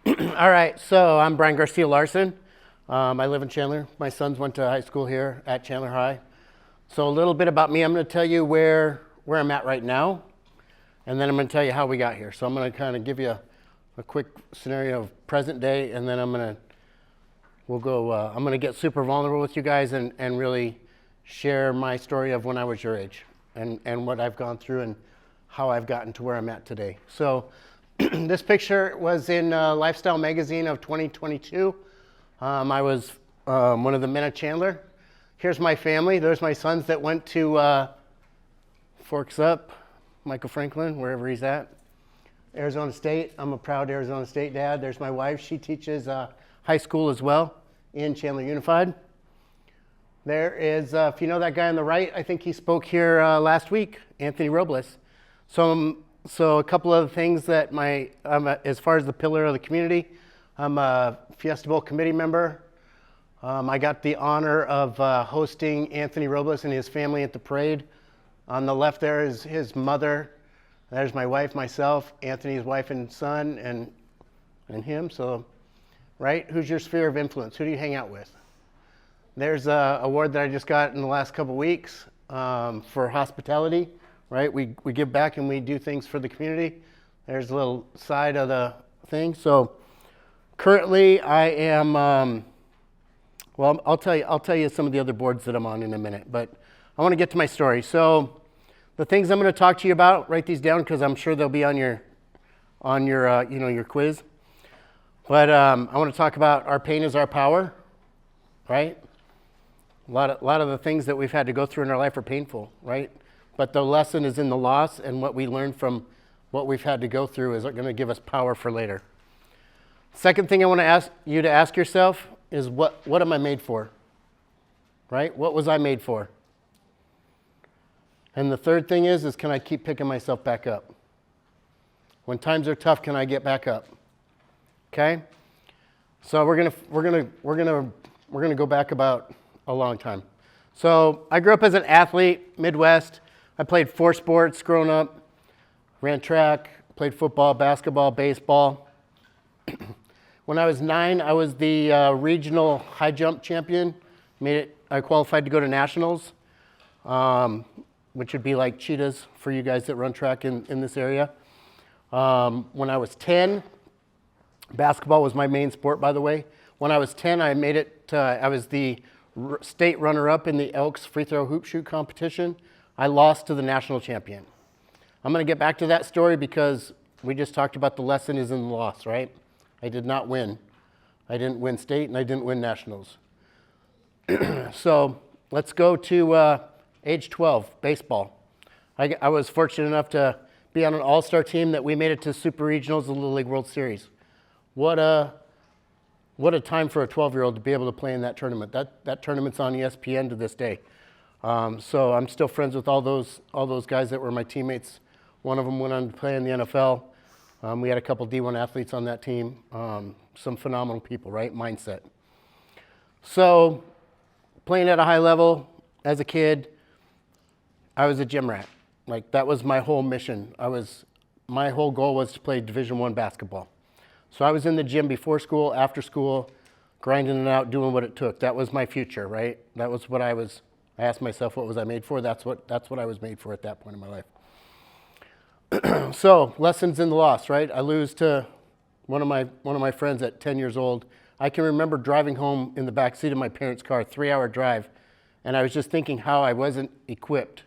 All right, so I'm Brian Garcia Larson. I live in Chandler. My sons went to high school here at Chandler High. So a little bit about me. I'm going to tell you where I'm at right now, and then I'm going to tell you how we got here. So I'm going to kind of give you a quick scenario of present day, and then I'm going to get super vulnerable with you guys and really share my story of when I was your age and what I've gone through and how I've gotten to where I'm at today. So this picture was in Lifestyle Magazine of 2022. I was one of the men at Chandler. Here's my family. There's my sons that went to Forks Up, Michael Franklin, wherever he's at. Arizona State. I'm a proud Arizona State dad. There's my wife. She teaches high school as well in Chandler Unified. There is, if you know that guy on the right, I think he spoke here last week, Anthony Robles. So a couple of things that as far as the pillar of the community, I'm a Fiesta Bowl committee member. I got the honor of hosting Anthony Robles and his family at the parade. On the left there is his mother. There's my wife, myself, Anthony's wife and son, and him. So, right, who's your sphere of influence? Who do you hang out with? There's an award that I just got in the last couple weeks for hospitality. Right, we give back and we do things for the community. There's a little side of the thing. So currently I am, well, I'll tell you some of the other boards that I'm on in a minute, but I want to get to my story. So the things I'm going to talk to you about, write these down because I'm sure they'll be on your your quiz. But I want to talk about our pain is our power, right? A lot of the things that we've had to go through in our life are painful, right? But the lesson is in the loss, and what we learn from what we've had to go through is going to give us power for later. Second thing I want to ask you to ask yourself is what am I made for? Right? What was I made for? And the third thing is can I keep picking myself back up? When times are tough, can I get back up? Okay? So we're gonna go back about a long time. So I grew up as an athlete, Midwest. I played 4 sports growing up, ran track, played football, basketball, baseball. When I was 9, I was the regional high jump champion. I qualified to go to nationals, which would be like cheetahs for you guys that run track in this area. When I was 10, basketball was my main sport, by the way. When I was 10, I made it, I was the state runner-up in the Elks free throw hoop shoot competition. I lost to the national champion. I'm going to get back to that story because we just talked about the lesson is in the loss, right? I did not win. I didn't win state and I didn't win nationals. So let's go to age 12, baseball. I was fortunate enough to be on an all-star team that we made it to Super Regionals, the Little League World Series. What a time for a 12-year-old to be able to play in that tournament. That tournament's on ESPN to this day. So I'm still friends with all those guys that were my teammates. One of them went on to play in the NFL. We had a couple D1 athletes on that team. Some phenomenal people, right? Mindset. So playing at a high level as a kid, I was a gym rat. Like that was my whole mission. My whole goal was to play Division I basketball. So I was in the gym before school, after school, grinding it out, doing what it took. That was my future, right? That was what I asked myself, what was I made for? That's what I was made for at that point in my life. So lessons in the loss, right? I lose to one of my friends at 10 years old. I can remember driving home in the back seat of my parents' car, 3-hour drive, and I was just thinking how I wasn't equipped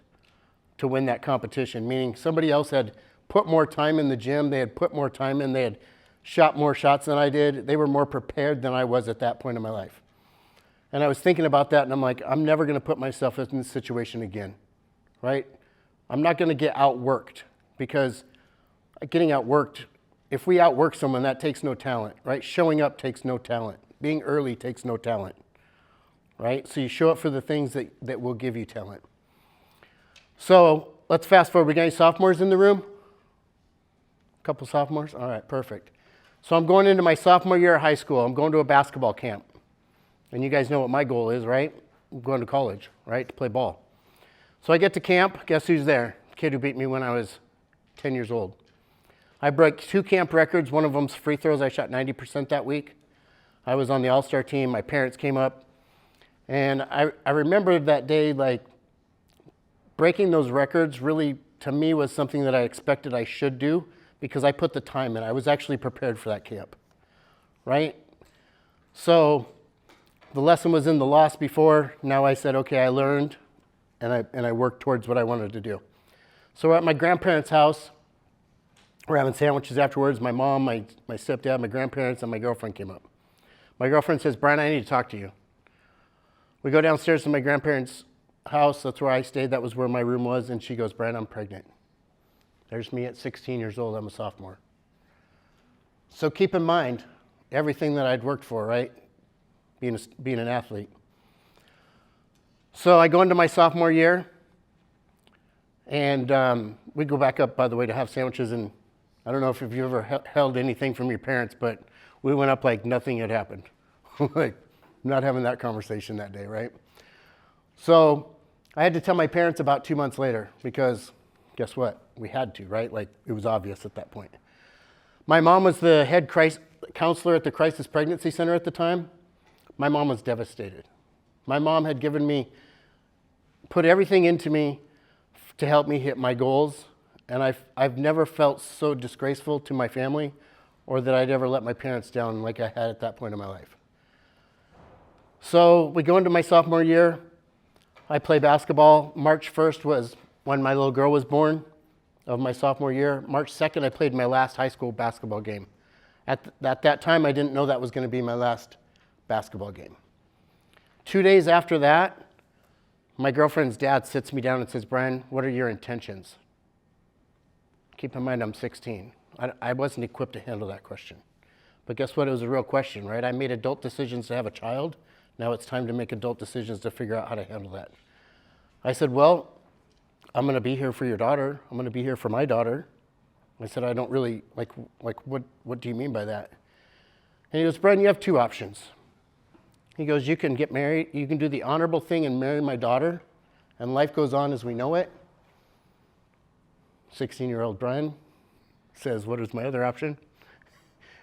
to win that competition, meaning somebody else had put more time in the gym, they had put more time in, they had shot more shots than I did, they were more prepared than I was at that point in my life. And I was thinking about that, and I'm like, I'm never going to put myself in this situation again, right? I'm not going to get outworked because getting outworked, if we outwork someone, that takes no talent, right? Showing up takes no talent. Being early takes no talent, right? So you show up for the things that will give you talent. So let's fast forward. We got any sophomores in the room? A couple sophomores? All right, perfect. So I'm going into my sophomore year of high school. I'm going to a basketball camp. And you guys know what my goal is, right? I'm going to college, right, to play ball. So I get to camp. Guess who's there? The kid who beat me when I was 10 years old. I broke 2 camp records. One of them's free throws. I shot 90% that week. I was on the all-star team. My parents came up. And I remember that day, like, breaking those records really, to me, was something that I expected I should do because I put the time in. I was actually prepared for that camp, right? So the lesson was in the loss before. Now I said, okay, I learned, and I worked towards what I wanted to do. So we're at my grandparents' house. We're having sandwiches afterwards. My mom, my stepdad, my grandparents, and my girlfriend came up. My girlfriend says, Brian, I need to talk to you. We go downstairs to my grandparents' house. That's where I stayed. That was where my room was. And she goes, Brian, I'm pregnant. There's me at 16 years old. I'm a sophomore. So keep in mind everything that I'd worked for, right? Being an athlete. So I go into my sophomore year. And we go back up, by the way, to have sandwiches. And I don't know if you've ever held anything from your parents, but we went up like nothing had happened. Like, not having that conversation that day, right? So I had to tell my parents about 2 months later because guess what? We had to, right? Like, it was obvious at that point. My mom was the head counselor at the Crisis Pregnancy Center at the time. My mom was devastated. My mom had put everything into me to help me hit my goals. And I've never felt so disgraceful to my family or that I'd ever let my parents down like I had at that point in my life. So we go into my sophomore year. I play basketball. March 1st was when my little girl was born of my sophomore year. March 2nd, I played my last high school basketball game. At that time, I didn't know that was going to be my last basketball game. 2 days after that, my girlfriend's dad sits me down and says, Brian, what are your intentions? Keep in mind, I'm 16. I wasn't equipped to handle that question. But guess what? It was a real question, right? I made adult decisions to have a child. Now it's time to make adult decisions to figure out how to handle that. I said, well, I'm going to be here for your daughter. I'm going to be here for my daughter. I said, I don't really, what do you mean by that? And he goes, Brian, you have 2 options. He goes, you can get married, you can do the honorable thing and marry my daughter, and life goes on as we know it. 16-year-old Brian says, what is my other option?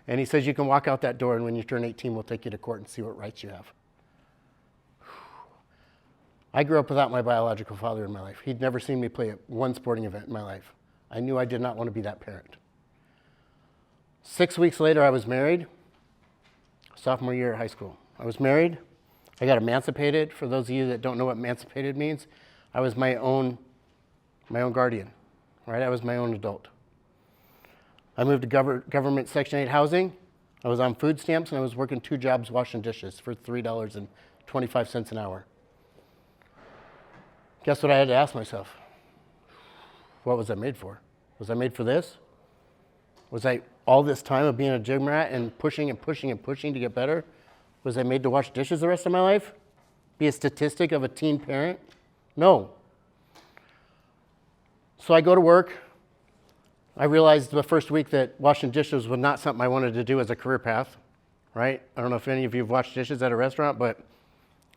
And he says, you can walk out that door, and when you turn 18, we'll take you to court and see what rights you have. I grew up without my biological father in my life. He'd never seen me play at one sporting event in my life. I knew I did not want to be that parent. 6 weeks later, I was married, sophomore year of high school. I was married. I got emancipated. For those of you that don't know what emancipated means, I was my own guardian, right? I was my own adult. I moved to government Section 8 housing. I was on food stamps, and I was working 2 jobs washing dishes for $3.25 an hour. Guess what I had to ask myself? What was I made for? Was I made for this? Was I, all this time of being a gym rat and pushing and pushing and pushing to get better, was I made to wash dishes the rest of my life? Be a statistic of a teen parent? No. So I go to work. I realized the first week that washing dishes was not something I wanted to do as a career path, right? I don't know if any of you have washed dishes at a restaurant, but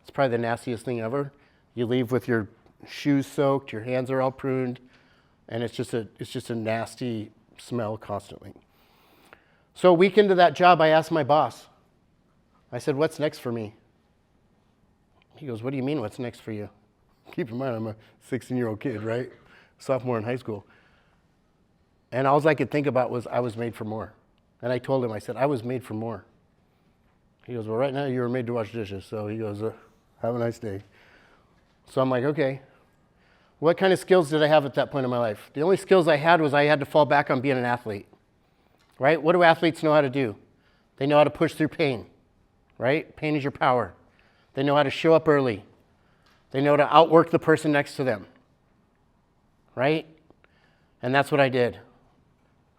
it's probably the nastiest thing ever. You leave with your shoes soaked, your hands are all pruned, and it's just a nasty smell constantly. So a week into that job, I asked my boss, I said, what's next for me? He goes, what do you mean, what's next for you? Keep in mind, I'm a 16-year-old kid, right? Sophomore in high school. And all I could think about was I was made for more. And I told him, I said, I was made for more. He goes, well, right now you were made to wash dishes. So he goes, have a nice day. So I'm like, okay. What kind of skills did I have at that point in my life? The only skills I had was I had to fall back on being an athlete, right? What do athletes know how to do? They know how to push through pain, right? Pain is your power. They know how to show up early. They know how to outwork the person next to them, right? And that's what I did.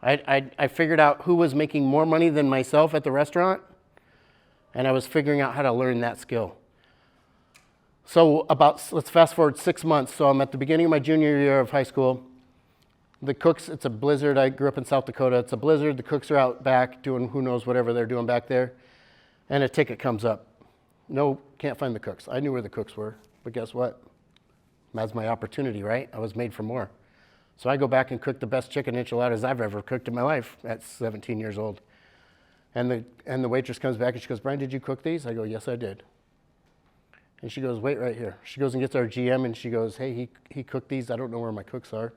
I figured out who was making more money than myself at the restaurant, and I was figuring out how to learn that skill. So let's fast forward 6 months. So I'm at the beginning of my junior year of high school. The cooks, it's a blizzard. I grew up in South Dakota. It's a blizzard. The cooks are out back doing who knows whatever they're doing back there. And a ticket comes up. No, can't find the cooks. I knew where the cooks were, but guess what? That's my opportunity, right? I was made for more. So I go back and cook the best chicken enchiladas I've ever cooked in my life at 17 years old. And the waitress comes back and she goes, Brian, did you cook these? I go, yes, I did. And she goes, wait right here. She goes and gets our GM and she goes, hey, he cooked these. I don't know where my cooks are.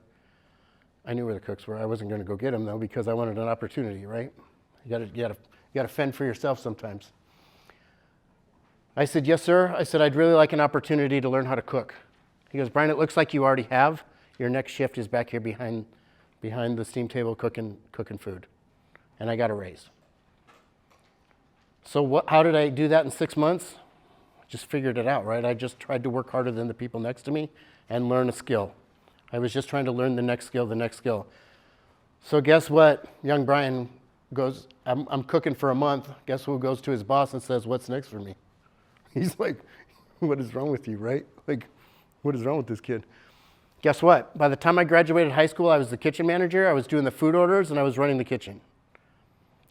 I knew where the cooks were. I wasn't going to go get them though because I wanted an opportunity, right? You got to fend for yourself sometimes. I said, yes, sir. I said, I'd really like an opportunity to learn how to cook. He goes, Brian, it looks like you already have. Your next shift is back here behind the steam table cooking food. And I got a raise. So how did I do that in 6 months? Just figured it out, right? I just tried to work harder than the people next to me and learn a skill. I was just trying to learn the next skill. So guess what? Young Brian goes, I'm cooking for a month. Guess who goes to his boss and says, what's next for me? He's like, what is wrong with you, right? Like, what is wrong with this kid? Guess what? By the time I graduated high school, I was the kitchen manager. I was doing the food orders and I was running the kitchen.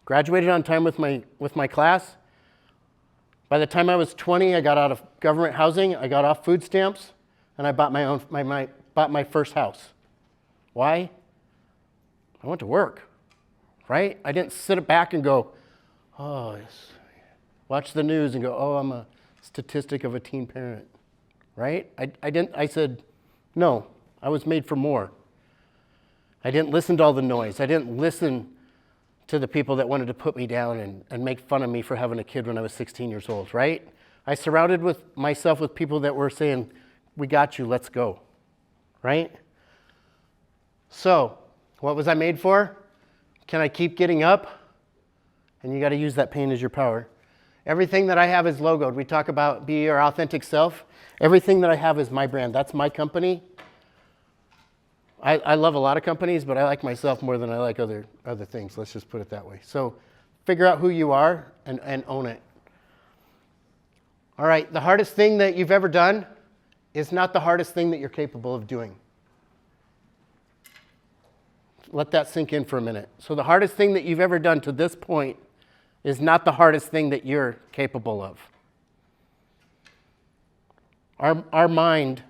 Graduated on time with my class. By the time I was 20, I got out of government housing. I got off food stamps and I bought my first house. Why? I went to work, right? I didn't sit back and go, oh, yes. Watch the news and go, oh, I'm a statistic of a teen parent, right? I said, no, I was made for more. I didn't listen to all the noise. I didn't listen to the people that wanted to put me down and make fun of me for having a kid when I was 16 years old, right? I surrounded myself with people that were saying, we got you, let's go, right? So, what was I made for? Can I keep getting up? And you got to use that pain as your power. Everything that I have is logoed. We talk about be your authentic self. Everything that I have is my brand. That's my company. I love a lot of companies, but I like myself more than I like other things. Let's just put it that way. So figure out who you are and own it. All right, the hardest thing that you've ever done is not the hardest thing that you're capable of doing. Let that sink in for a minute. So the hardest thing that you've ever done to this point is not the hardest thing that you're capable of. Our mind,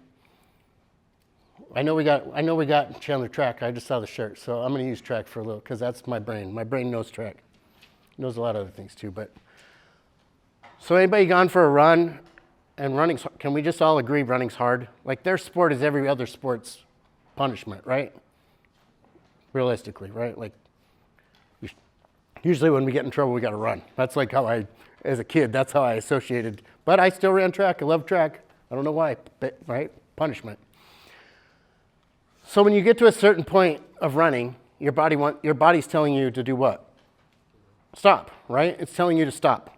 I know we got Chandler track. I just saw the shirt, so I'm going to use track for a little because that's my brain. My brain knows track. It knows a lot of other things too. But so anybody gone for a run? And running's, can we just all agree running's hard? Like their sport is every other sport's punishment, right? Realistically, right? Like usually when we get in trouble, we got to run. That's like how as a kid, that's how I associated. But I still ran track. I love track. I don't know why, but, right? Punishment. So when you get to a certain point of running, your body's telling you to do what? Stop, right? It's telling you to stop.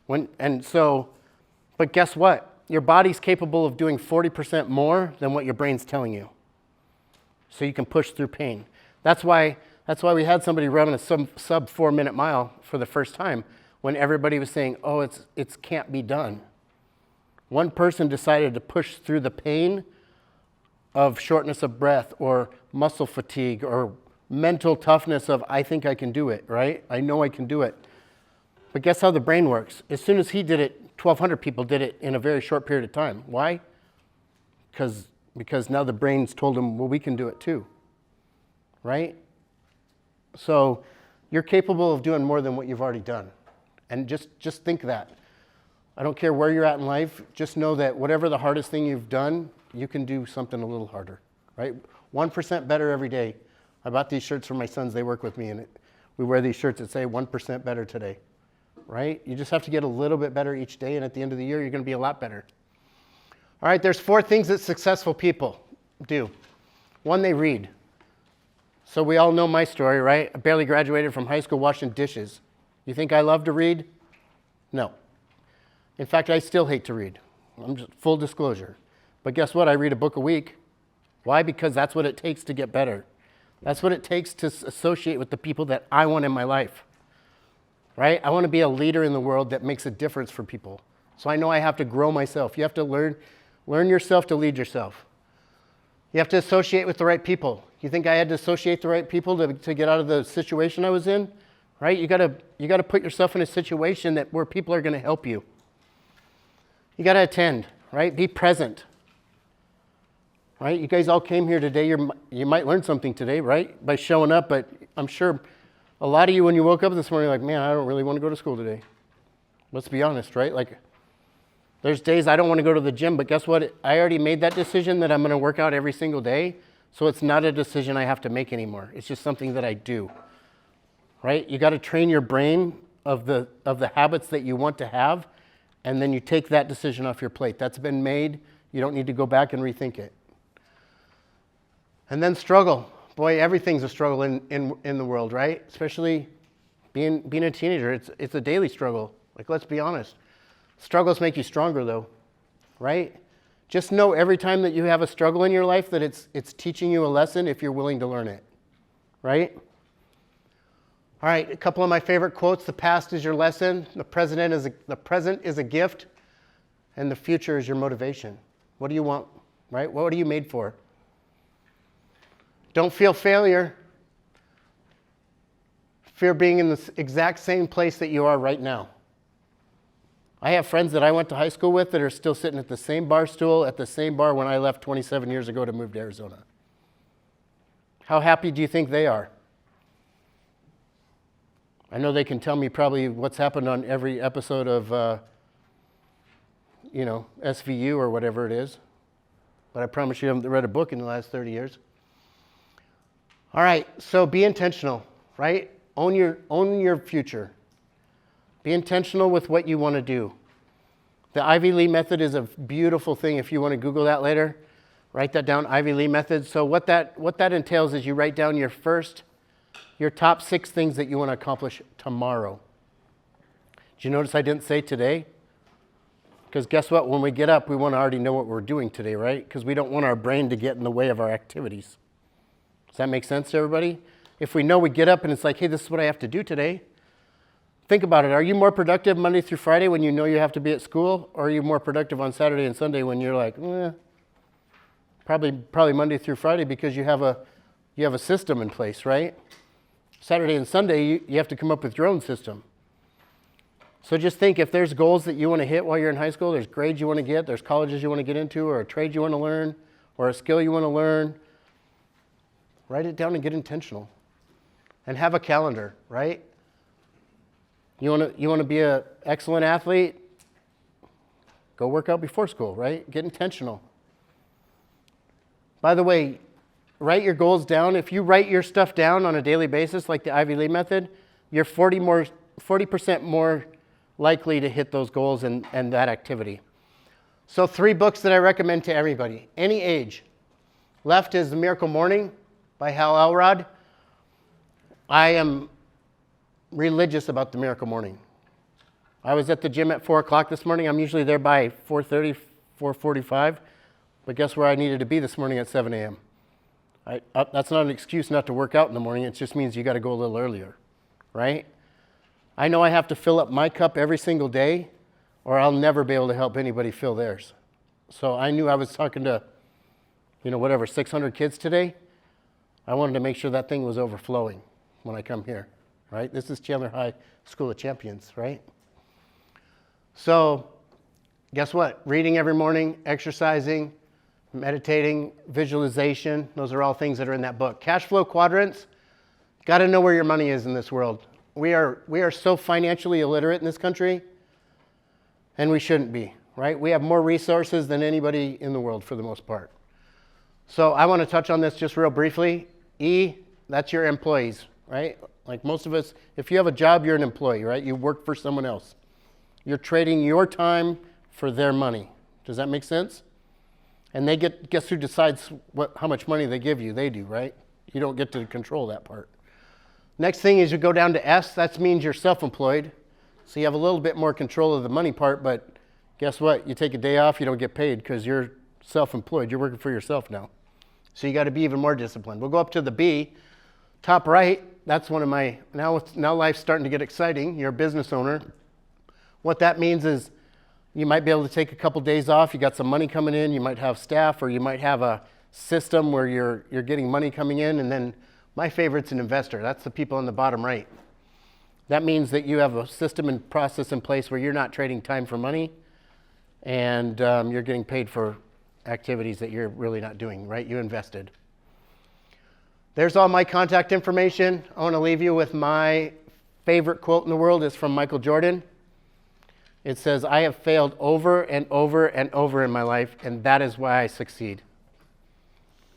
But guess what? Your body's capable of doing 40% more than what your brain's telling you. So you can push through pain. That's why we had somebody running a sub 4 minute mile for the first time when everybody was saying, oh, it can't be done. One person decided to push through the pain of shortness of breath or muscle fatigue or mental toughness of, I think I can do it, right? I know I can do it. But guess how the brain works? As soon as he did it, 1,200 people did it in a very short period of time. Why? Because now the brain's told him, well, we can do it too, right? So you're capable of doing more than what you've already done. And just think that. I don't care where you're at in life, just know that whatever the hardest thing you've done, you can do something a little harder, right? 1% better every day. I bought these shirts for my sons, they work with me, and we wear these shirts that say 1% better today, right? You just have to get a little bit better each day, and at the end of the year, you're gonna be a lot better. All right, there's 4 things that successful people do. 1, they read. So we all know my story, right? I barely graduated from high school washing dishes. You think I love to read? No. In fact, I still hate to read. I'm just full disclosure. But guess what? I read a book a week. Why? Because that's what it takes to get better. That's what it takes to associate with the people that I want in my life, right? I want to be a leader in the world that makes a difference for people. So I know I have to grow myself. You have to learn yourself to lead yourself. You have to associate with the right people. You think I had to associate the right people to get out of the situation I was in, right? You got to put yourself in a situation where people are going to help you. You got to attend, right? Be present. right? You guys all came here today. You might learn something today, right? By showing up, but I'm sure a lot of you, when you woke up this morning, like, man, I don't really want to go to school today. Let's be honest, right? Like, there's days I don't want to go to the gym, but guess what? I already made that decision that I'm going to work out every single day, so it's not a decision I have to make anymore. It's just something that I do, right? You got to train your brain of the habits that you want to have, and then you take that decision off your plate. That's been made. You don't need to go back and rethink it. And then struggle. Boy, everything's a struggle in the world, right? Especially being a teenager. It's a daily struggle. Like, let's be honest. Struggles make you stronger, though, right? Just know every time that you have a struggle in your life that it's teaching you a lesson if you're willing to learn it, right? All right, a couple of my favorite quotes. The past is your lesson. The present is a gift. And the future is your motivation. What do you want, right? What are you made for? Don't feel failure. Fear being in the exact same place that you are right now. I have friends that I went to high school with that are still sitting at the same bar stool at the same bar when I left 27 years ago to move to Arizona. How happy do you think they are? I know they can tell me probably what's happened on every episode of, SVU or whatever it is. But I promise you haven't read a book in the last 30 years. All right, so be intentional, right? Own your future. Be intentional with what you want to do. The Ivy Lee method is a beautiful thing. If you want to Google that later, write that down, Ivy Lee method. So what that entails is you write down your top 6 things that you want to accomplish tomorrow. Did you notice I didn't say today? Because guess what? When we get up, we want to already know what we're doing today, right? Because we don't want our brain to get in the way of our activities. Does that make sense to everybody? If we know we get up and it's like, hey, this is what I have to do today. Think about it. Are you more productive Monday through Friday when you know you have to be at school? Or are you more productive on Saturday and Sunday when you're like, probably Monday through Friday because you have a system in place, right? Saturday and Sunday, you have to come up with your own system. So just think, if there's goals that you want to hit while you're in high school, there's grades you want to get, there's colleges you want to get into, or a trade you want to learn, or a skill you want to learn, write it down and get intentional. And have a calendar, right? You want to be an excellent athlete? Go work out before school, right? Get intentional. By the way, write your goals down. If you write your stuff down on a daily basis, like the Ivy Lee method, you're 40% more likely to hit those goals and that activity. So 3 books that I recommend to everybody, any age. Left is The Miracle Morning by Hal Elrod. I am religious about The Miracle Morning. I was at the gym at 4 o'clock this morning. I'm usually there by 4:30, 4:45. But guess where I needed to be this morning at 7 a.m.? That's not an excuse not to work out in the morning. It just means you got to go a little earlier, right? I know I have to fill up my cup every single day, or I'll never be able to help anybody fill theirs. So I knew I was talking to, 600 kids today. I wanted to make sure that thing was overflowing when I come here, right? This is Chandler High School of Champions, right? So guess what? Reading every morning, exercising, meditating, visualization, those are all things that are in that book. Cash flow quadrants, got to know where your money is in this world. We are so financially illiterate in this country, and we shouldn't be, right? We have more resources than anybody in the world for the most part. So I want to touch on this just real briefly. E, that's your employees, right? Like most of us, if you have a job, you're an employee, right? You work for someone else. You're trading your time for their money. Does that make sense? And guess who decides how much money they give you? They do, right? You don't get to control that part. Next thing is you go down to S. That means you're self-employed. So you have a little bit more control of the money part, but guess what? You take a day off, you don't get paid because you're self-employed. You're working for yourself now. So you got to be even more disciplined. We'll go up to the B. Top right, that's one of my, now life's starting to get exciting. You're a business owner. What that means is you might be able to take a couple days off. You got some money coming in. You might have staff, or you might have a system where you're getting money coming in. And then my favorite's an investor. That's the people on the bottom right. That means that you have a system and process in place where you're not trading time for money, and you're getting paid for activities that you're really not doing, right? You invested. There's all my contact information. I want to leave you with my favorite quote in the world. Is from Michael Jordan. It says, "I have failed over and over and over in my life, and that is why I succeed."